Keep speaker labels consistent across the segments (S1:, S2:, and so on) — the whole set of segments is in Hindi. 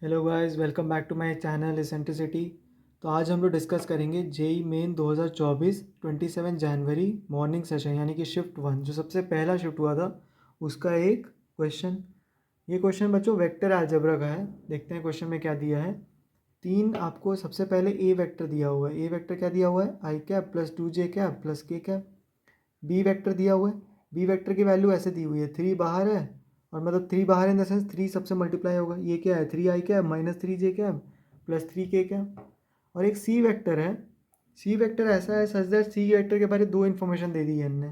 S1: Hello guys, welcome back to my channel eccentricity. तो आज हम लोग डिस्कस करेंगे जेई मेन 2024 27 जनवरी मॉर्निंग सेशन यानी कि शिफ्ट 1 जो सबसे पहला शिफ्ट हुआ था उसका एक क्वेश्चन। ये क्वेश्चन बच्चों वेक्टर अलजेब्रा का है। देखते हैं क्वेश्चन में क्या दिया है। तीन आपको सबसे पहले ए वेक्टर दिया हुआ है। ए वेक्टर क्या दिया हुआ है? आई कैप प्लस 2 जे कैप प्लस के कैप। बी वेक्टर दिया हुआ है। बी वेक्टर की वैल्यू ऐसे दी हुई है, 3 बाहर है और मतलब 3 बाहर इन द सेंस 3 सबसे मल्टीप्लाई होगा। ये क्या है? 3 आई कैप माइनस 3 जे कैप प्लस 3 के कैप। और एक सी वेक्टर है। सी वेक्टर ऐसा है सच दैट सी वेक्टर के बारे में दो इन्फॉर्मेशन दे दी है इनने।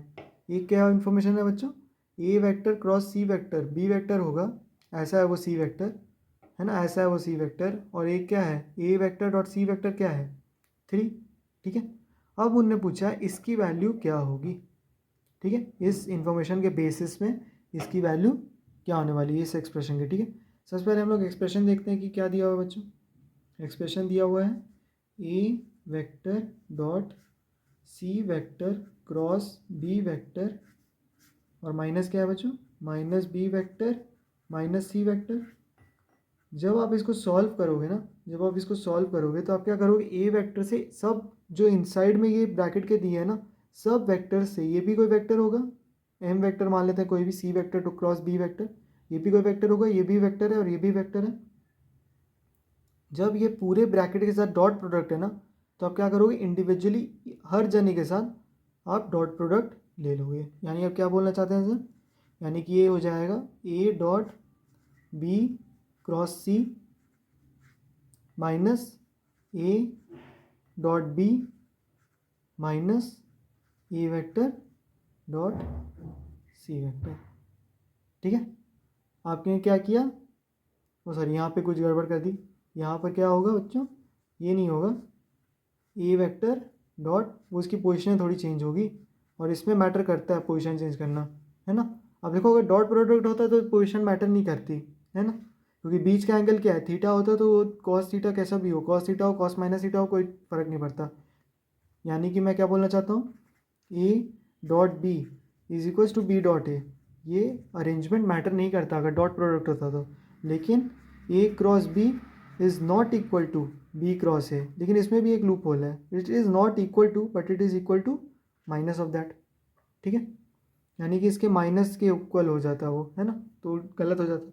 S1: एक क्या इन्फॉर्मेशन है बच्चों? ए vector cross C vector B vector होगा, ऐसा है वो सी वेक्टर, है ना, ऐसा है वो सी वेक्टर। और एक क्या है? A vector dot C vector क्या है? 3। ठीक है। अब उनने पूछा इसकी वैल्यू क्या होगी। ठीक है, इस इंफॉर्मेशन के बेसिस में इसकी वैल्यू क्या होने वाली है इस एक्सप्रेशन की। ठीक है, सबसे पहले हम लोग एक्सप्रेशन देखते हैं कि क्या दिया हुआ है बच्चों। एक्सप्रेशन दिया हुआ है A vector dot C vector cross B vector और माइनस क्या है बच्चों? Minus B vector minus C vector. जब आप इसको सॉल्व करोगे ना, जब आप इसको सॉल्व करोगे तो आप क्या करोगे? ए वेक्टर से सब जो इनसाइड में ये ब्रैकेट के दिए है ना, सब वेक्टर से ये भी कोई वेक्टर होगा, एम वेक्टर मान लेते हैं, कोई भी C vector to cross B vector, ये भी कोई वेक्टर होगा, ये भी वेक्टर है और ये भी वेक्टर है। जब ये पूरे ब्रैकेट के साथ डॉट प्रोडक्ट है ना, तो आप क्या करोगे? इंडिविजुअली हर जने के साथ आप डॉट प्रोडक्ट ले लोगे। यानी आप क्या बोलना चाहते हैं सर? यानी कि ये हो जाएगा A dot B cross C minus A dot B minus A vector dot C vector. ठीक है, आपने क्या किया? ओ सॉरी, यहाँ पे कुछ गड़बड़ कर दी। यहाँ पर क्या होगा बच्चों? ये नहीं होगा, ए वेक्टर डॉट वो उसकी पोजीशन थोड़ी चेंज होगी और इसमें मैटर करता है पोजीशन चेंज करना, है ना। अब देखो अगर डॉट प्रोडक्ट होता है तो पोजीशन मैटर नहीं करती, है ना, क्योंकि बीच का एंगल क्या है? थीटा होता है, तो कॉस थीटा कैसा भी हो, कॉस थीटा हो कॉस माइनस थीटा हो, कोई फ़र्क नहीं पड़ता। यानी कि मैं क्या बोलना चाहता हूँ? A dot B is equals to B dot A. ये अरेंजमेंट मैटर नहीं करता अगर डॉट प्रोडक्ट होता तो, लेकिन A cross B is not equal to B cross A. लेकिन इसमें भी एक लूप होल है, it is not equal to but it is equal to minus of that. ठीक है, यानी कि इसके माइनस के इक्वल हो जाता है वो, है ना, तो गलत हो जाता।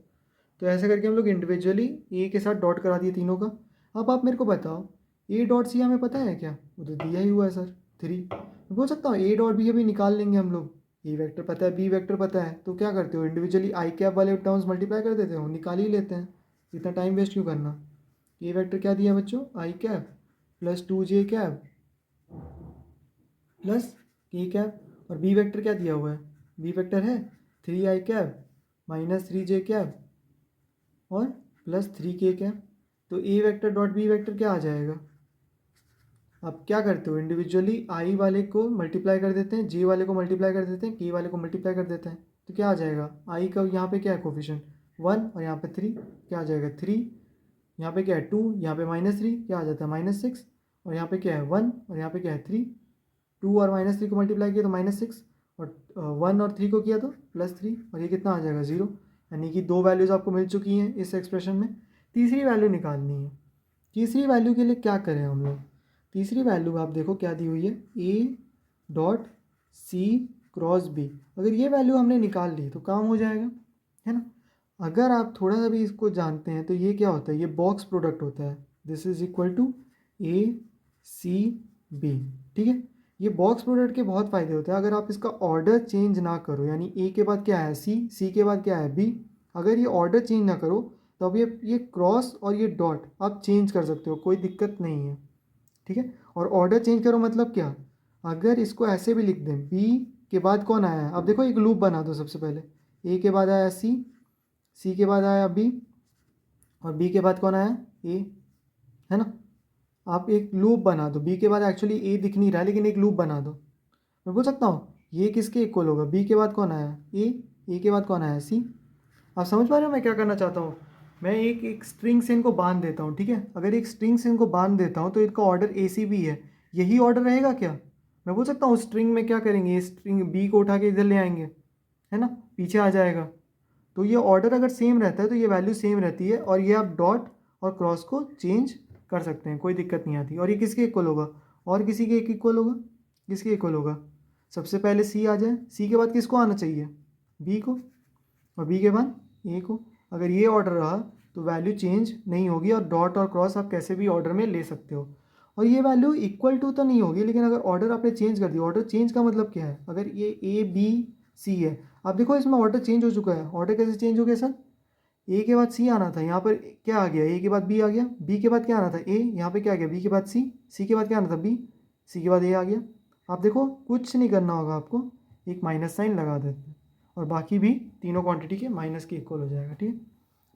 S1: तो ऐसे करके हम लोग इंडिविजुअली ए के साथ डॉट करा दिए तीनों का। अब आप मेरे को बताओ, ए डॉट सी हमें पता है क्या? वो तो दिया ही हुआ है सर, 3। मैं बोल सकता हूँ ए डॉट बी अभी निकाल लेंगे हम लोग। ए वेक्टर पता है, बी वेक्टर पता है, तो क्या करते हो? इंडिविजुअली आई कैप वाले टर्म्स मल्टीप्लाई कर देते हो, निकाल ही लेते हैं। इतना टाइम वेस्ट क्यों करना? ए वेक्टर क्या दिया बच्चों? आई कैप प्लस 2 जे कैप प्लस के कैप। और बी वेक्टर क्या दिया हुआ है? बी वेक्टर है 3 आई कैप माइनस 3 जे कैप और प्लस 3 के कैप। तो ए वेक्टर डॉट बी वेक्टर क्या आ जाएगा? आप क्या करते हो? इंडिविजुअली आई वाले को मल्टीप्लाई कर देते हैं, जे वाले को मल्टीप्लाई कर देते हैं, के वाले को मल्टीप्लाई कर देते हैं, तो क्या आ जाएगा? आई का यहाँ पे क्या है कोफिशिएंट? 1 और यहाँ पे 3, क्या आ जाएगा? 3। यहाँ पे क्या है? 2, यहाँ पे -3 क्या आ जाता है? -6। और यहाँ पे क्या है? 1 और यहाँ पे क्या है? 3। 2 और -3 को मल्टीप्लाई किया तो -6 और 1 और 3 को किया तो +3 और ये कितना आ जाएगा? 0। यानी कि दो वैल्यूज़ आपको मिल चुकी हैं इस एक्सप्रेशन में। तीसरी वैल्यू निकालनी है। तीसरी वैल्यू के लिए क्या करें हम लोग? तीसरी वैल्यू आप देखो क्या दी हुई है, A dot C cross B. अगर ये वैल्यू हमने निकाल ली तो काम हो जाएगा, है ना। अगर आप थोड़ा सा भी इसको जानते हैं तो ये क्या होता है? ये बॉक्स प्रोडक्ट होता है, this is equal to A C B. ठीक है, ये बॉक्स प्रोडक्ट के बहुत फ़ायदे होते हैं अगर आप इसका ऑर्डर चेंज ना करो। यानी ए के बाद क्या है? सी, सी के बाद क्या है? बी। अगर ये ऑर्डर चेंज ना करो तो अब ये क्रॉस और ये डॉट आप चेंज कर सकते हो, कोई दिक्कत नहीं है। ठीक है, और ऑर्डर चेंज करो मतलब क्या? अगर इसको ऐसे भी लिख दें, बी के बाद कौन आया है? अब देखो एक लूप बना दो। सबसे पहले ए के बाद आया सी, सी के बाद आया बी और बी के बाद कौन आया? ए, है ना। आप एक लूप बना दो, बी के बाद एक्चुअली ए दिख नहीं रहा है लेकिन एक लूप बना दो। मैं बोल सकता हूँ ये किसके इक्वल होगा? बी के बाद कौन आया? ए के बाद कौन आया? सी। आप समझ पा रहे हो मैं क्या करना चाहता हूँ? मैं एक स्ट्रिंग से इनको बांध देता हूँ। ठीक है, अगर एक स्ट्रिंग से इनको बांध देता हूँ तो इनका ऑर्डर ए सी बी है, यही ऑर्डर रहेगा क्या? मैं बोल सकता हूँ स्ट्रिंग में क्या करेंगे, स्ट्रिंग बी को उठा के इधर ले आएंगे, है ना, पीछे आ जाएगा। तो ये ऑर्डर अगर सेम रहता है तो ये वैल्यू सेम रहती है और ये आप डॉट और क्रॉस को चेंज कर सकते हैं, कोई दिक्कत नहीं आती। और ये किसके इक्वल होगा, और किसी के एक इक्वल होगा, किसके इक्वल होगा, सबसे पहले सी आ जाए, सी के बाद किसको आना चाहिए, बी को, और बी के बाद ए को। अगर ये ऑर्डर रहा तो वैल्यू चेंज नहीं होगी, और डॉट और क्रॉस आप कैसे भी ऑर्डर में ले सकते हो। और ये वैल्यू इक्वल टू तो नहीं होगी, लेकिन अगर ऑर्डर आपने चेंज कर दिया, ऑर्डर चेंज का मतलब क्या है, अगर ये ए बी सी है, आप देखो इसमें ऑर्डर चेंज हो चुका है। ऑर्डर कैसे चेंज हो गया सर, ए के बाद सी आना था, यहाँ पर क्या आ गया, ए के बाद बी आ गया, बी के बाद क्या आना था ए, यहाँ पे क्या आ गया, बी के बाद सी, सी के बाद क्या आना था बी, सी के बाद ए आ गया। आप देखो कुछ नहीं करना होगा आपको, एक माइनस साइन लगा देते हैं और बाकी भी तीनों क्वांटिटी के माइनस के इक्वल हो जाएगा। ठीक है,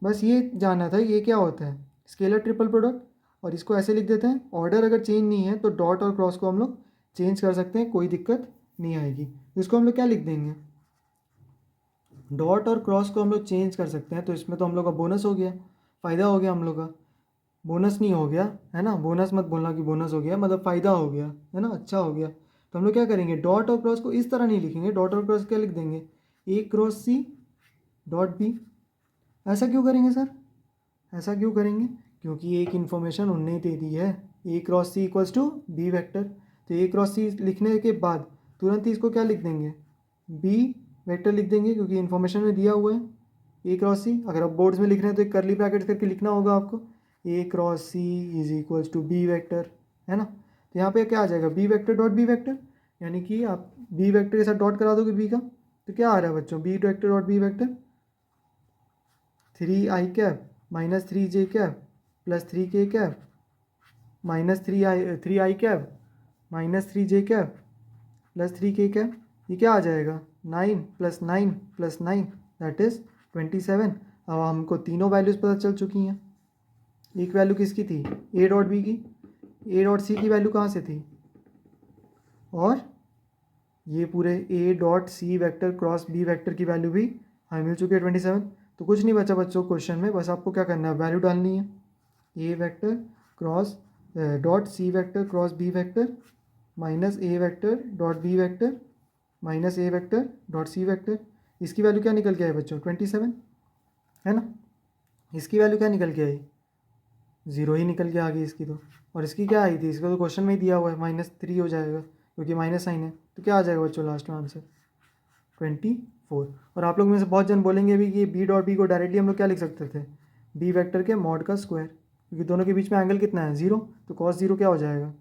S1: बस ये जानना था ये क्या होता है, स्केलर ट्रिपल प्रोडक्ट। और इसको ऐसे लिख देते हैं, ऑर्डर अगर चेंज नहीं है तो डॉट और क्रॉस को हम लोग चेंज कर सकते हैं, कोई दिक्कत नहीं आएगी। इसको हम लोग क्या लिख देंगे, डॉट और क्रॉस को हम लोग चेंज कर सकते हैं, तो इसमें तो हम लोग का बोनस हो गया, फ़ायदा हो गया हम लोग का, बोनस नहीं हो गया है ना, बोनस मत बोलना कि बोनस हो गया, मतलब फ़ायदा हो गया है ना, अच्छा हो गया। तो हम लोग क्या करेंगे, डॉट और क्रॉस को इस तरह नहीं लिखेंगे, डॉट और क्रॉस क्या लिख देंगे, ए क्रॉस सी डॉट बी। ऐसा क्यों करेंगे सर, ऐसा क्यों करेंगे, क्योंकि एक इन्फॉर्मेशन उनने दे दी है, A cross C equals to B vector. तो ए क्रॉस सी लिखने के बाद तुरंत ही इसको क्या लिख देंगे, बी वेक्टर लिख देंगे, क्योंकि इन्फॉर्मेशन में दिया हुआ है ए क्रॉस सी। अगर आप बोर्ड्स में लिख रहे हैं तो एक करली ब्रैकेट करके लिखना होगा आपको, A cross C is equals to B vector, है ना। तो यहाँ पे क्या आ जाएगा, B vector dot B vector, यानी कि आप बी वेक्टर के साथ डॉट करा दोगे बी का, तो क्या आ रहा है बच्चों, B vector dot B vector 3i cap minus 3j cap plus 3k cap minus 3i cap minus 3j cap plus 3k cap. ये क्या आ जाएगा, 9 प्लस 9 प्लस 9 दैट इज़ 27। अब हमको तीनों वैल्यूज़ पता चल चुकी हैं। एक वैल्यू किसकी थी, ए डॉट बी की, ए डॉट सी की वैल्यू कहाँ से थी, और ये पूरे A dot C vector cross B vector की वैल्यू भी हमें मिल चुकी है 27। तो कुछ नहीं बचा बच्चों क्वेश्चन में, बस आपको क्या करना है, वैल्यू डालनी है, A vector cross dot C vector cross B vector minus A vector dot B vector minus A vector dot C vector. इसकी वैल्यू क्या निकल के आई बच्चों, 27, है ना। इसकी वैल्यू क्या निकल के आई, 0 ही निकल के आ गई इसकी तो। और इसकी क्या आई थी, इसका तो क्वेश्चन में ही दिया हुआ है, -3 हो जाएगा क्योंकि माइनस साइन है। तो क्या आ जाएगा बच्चों लास्ट में आंसर, 24। और आप लोग में से बहुत जन बोलेंगे भी कि बी डॉट बी को डायरेक्टली हम लोग क्या लिख सकते थे, बी वेक्टर के मॉड का स्क्वायर, क्योंकि दोनों के बीच में एंगल कितना है 0, तो कॉस 0 क्या हो जाएगा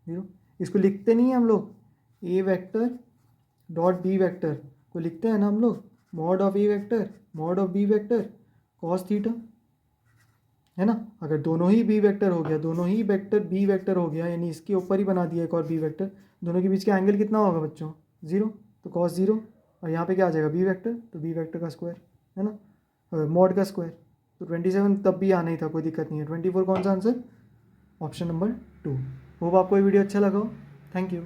S1: 0। इसको लिखते नहीं है हम लोग, A vector dot B vector को लिखते हैं ना हम लोग, mod of A vector mod of B vector cos theta, है ना। अगर दोनों ही बी वेक्टर हो गया, दोनों ही वेक्टर बी वेक्टर हो गया, यानी इसके ऊपर ही बना दिया एक और बी वेक्टर, दोनों के बीच का एंगल कितना होगा बच्चों 0, तो कॉस 0। और यहाँ पे क्या आ जाएगा बी वेक्टर, तो बी वेक्टर का स्क्वायर, है ना, मॉड का स्क्वायर। तो 27 तब भी आना ही था, कोई दिक्कत नहीं है। 24 कौन सा आंसर, ऑप्शन नंबर 2। होप आपको ये वीडियो अच्छा लगा हो, थैंक यू।